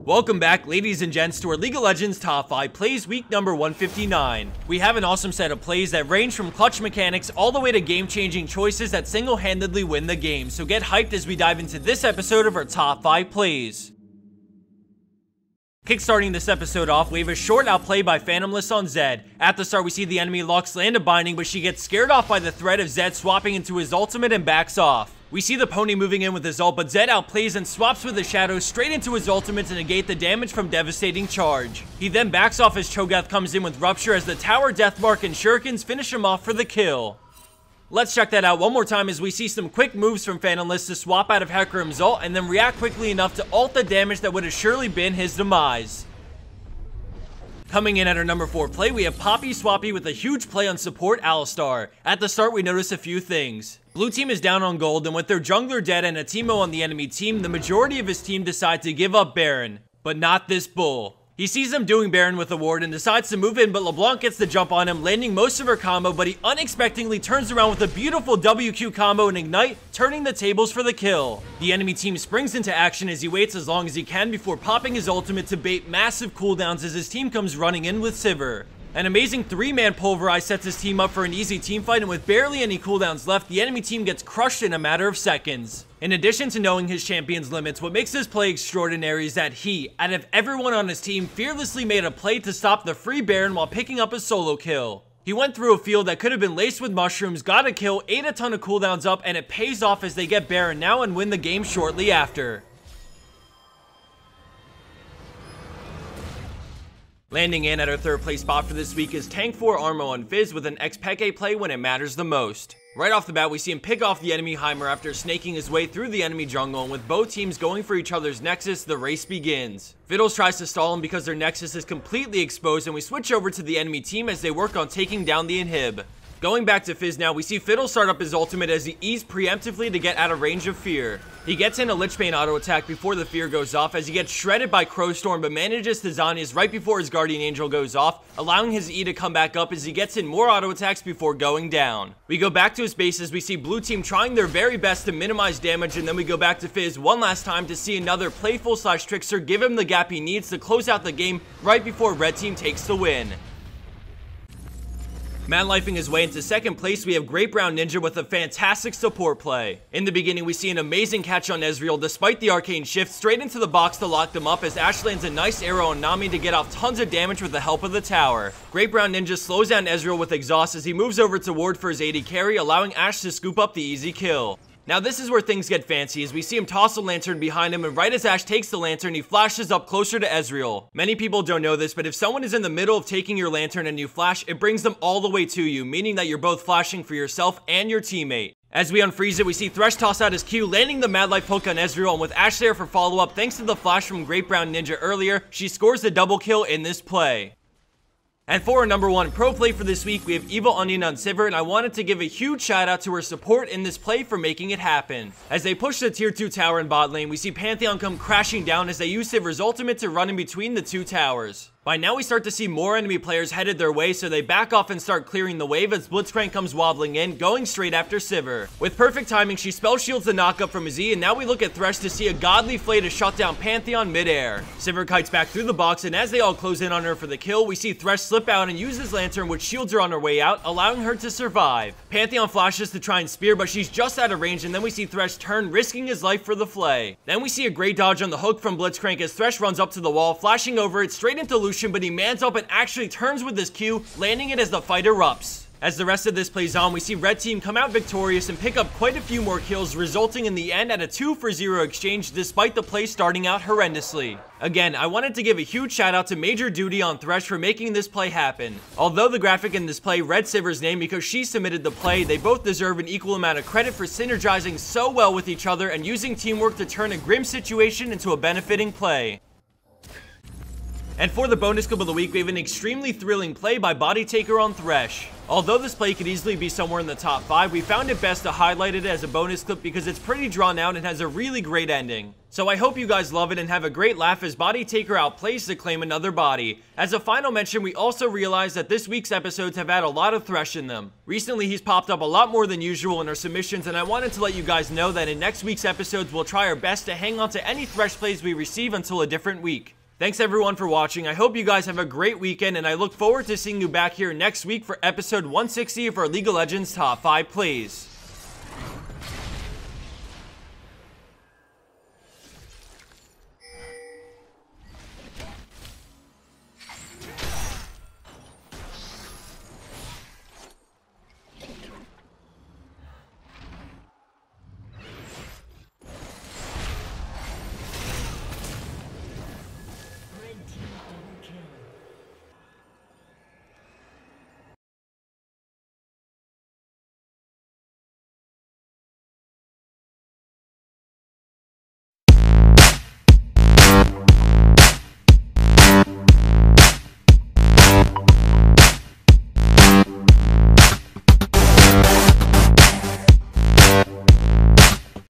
Welcome back, ladies and gents, to our League of Legends Top 5 Plays week number 159. We have an awesome set of plays that range from clutch mechanics all the way to game-changing choices that single-handedly win the game, so get hyped as we dive into this episode of our Top 5 Plays. Kickstarting this episode off, we have a short outplay by Phantomless on Zed. At the start, we see the enemy Lux land a binding, but she gets scared off by the threat of Zed swapping into his ultimate and backs off. We see the pony moving in with his ult, but Zed outplays and swaps with the shadow straight into his ultimate to negate the damage from devastating charge. He then backs off as Cho'Gath comes in with Rupture as the tower, Deathmark, and Shurikens finish him off for the kill. Let's check that out one more time as we see some quick moves from Phantomless to swap out of Hecarim's ult and then react quickly enough to ult the damage that would have surely been his demise. Coming in at our number 4 play, we have Poppy Swappy with a huge play on support Alistar. At the start, we notice a few things. Blue team is down on gold, and with their jungler dead and a Teemo on the enemy team, the majority of his team decide to give up Baron. But not this bull. He sees them doing Baron with a ward and decides to move in, but LeBlanc gets the jump on him, landing most of her combo, but he unexpectedly turns around with a beautiful WQ combo and Ignite, turning the tables for the kill. The enemy team springs into action as he waits as long as he can before popping his ultimate to bait massive cooldowns as his team comes running in with Sivir. An amazing 3-man Pulverize sets his team up for an easy teamfight, and with barely any cooldowns left, the enemy team gets crushed in a matter of seconds. In addition to knowing his champion's limits, what makes this play extraordinary is that he, out of everyone on his team, fearlessly made a play to stop the free Baron while picking up a solo kill. He went through a field that could have been laced with mushrooms, got a kill, ate a ton of cooldowns up, and it pays off as they get Baron now and win the game shortly after. Landing in at our 3rd place spot for this week is Tank 4 Armo on Fizz with an Xpeke play when it matters the most. Right off the bat, we see him pick off the enemy Heimer after snaking his way through the enemy jungle, and with both teams going for each other's Nexus, the race begins. Fiddles tries to stall him because their Nexus is completely exposed, and we switch over to the enemy team as they work on taking down the inhib. Going back to Fizz now, we see Fiddle start up his ultimate as he E's preemptively to get out of range of Fear. He gets in a Lich Bane auto attack before the Fear goes off as he gets shredded by Crowstorm, but manages to Zhonya's right before his Guardian Angel goes off, allowing his E to come back up as he gets in more auto attacks before going down. We go back to his base as we see Blue team trying their very best to minimize damage, and then we go back to Fizz one last time to see another playful / trickster give him the gap he needs to close out the game right before Red team takes the win. Man-lifing his way into 2nd place, we have Great Brown Ninja with a fantastic support play. In the beginning, we see an amazing catch on Ezreal despite the arcane shift straight into the box to lock them up as Ashe lands a nice arrow on Nami to get off tons of damage with the help of the tower. Great Brown Ninja slows down Ezreal with Exhaust as he moves over to ward for his AD carry, allowing Ashe to scoop up the easy kill. Now this is where things get fancy as we see him toss a lantern behind him, and right as Ashe takes the lantern, he flashes up closer to Ezreal. Many people don't know this, but if someone is in the middle of taking your lantern and you flash, it brings them all the way to you, meaning that you're both flashing for yourself and your teammate. As we unfreeze it, we see Thresh toss out his Q, landing the Mad Life hook on Ezreal, and with Ashe there for follow-up thanks to the flash from Great Brown Ninja earlier, she scores the double kill in this play. And for our number 1 pro play for this week, we have Evil Onion on Sivir, and I wanted to give a huge shout out to her support in this play for making it happen. As they push the tier 2 tower in bot lane, we see Pantheon come crashing down as they use Sivir's ultimate to run in between the 2 towers. By now we start to see more enemy players headed their way, so they back off and start clearing the wave as Blitzcrank comes wobbling in, going straight after Sivir. With perfect timing, she spell shields the knockup from his E, and now we look at Thresh to see a godly flay to shut down Pantheon mid-air. Sivir kites back through the box, and as they all close in on her for the kill, we see Thresh slip out and use his lantern, which shields her on her way out, allowing her to survive. Pantheon flashes to try and spear, but she's just out of range, and then we see Thresh turn, risking his life for the flay. Then we see a great dodge on the hook from Blitzcrank as Thresh runs up to the wall, flashing over it straight into Lucian, but he mans up and actually turns with his Q, landing it as the fight erupts. As the rest of this plays on, we see Red team come out victorious and pick up quite a few more kills, resulting in the end at a 2-for-0 exchange despite the play starting out horrendously. Again, I wanted to give a huge shout out to Major Duty on Thresh for making this play happen. Although the graphic in this play read Sivir's name because she submitted the play, they both deserve an equal amount of credit for synergizing so well with each other and using teamwork to turn a grim situation into a benefiting play. And for the bonus clip of the week, we have an extremely thrilling play by Bodytaker on Thresh. Although this play could easily be somewhere in the top 5, we found it best to highlight it as a bonus clip because it's pretty drawn out and has a really great ending. So I hope you guys love it and have a great laugh as Bodytaker outplays to claim another body. As a final mention, we also realized that this week's episodes have had a lot of Thresh in them. Recently, he's popped up a lot more than usual in our submissions, and I wanted to let you guys know that in next week's episodes, we'll try our best to hang on to any Thresh plays we receive until a different week. Thanks everyone for watching. I hope you guys have a great weekend, and I look forward to seeing you back here next week for episode 160 of our League of Legends Top 5 Plays.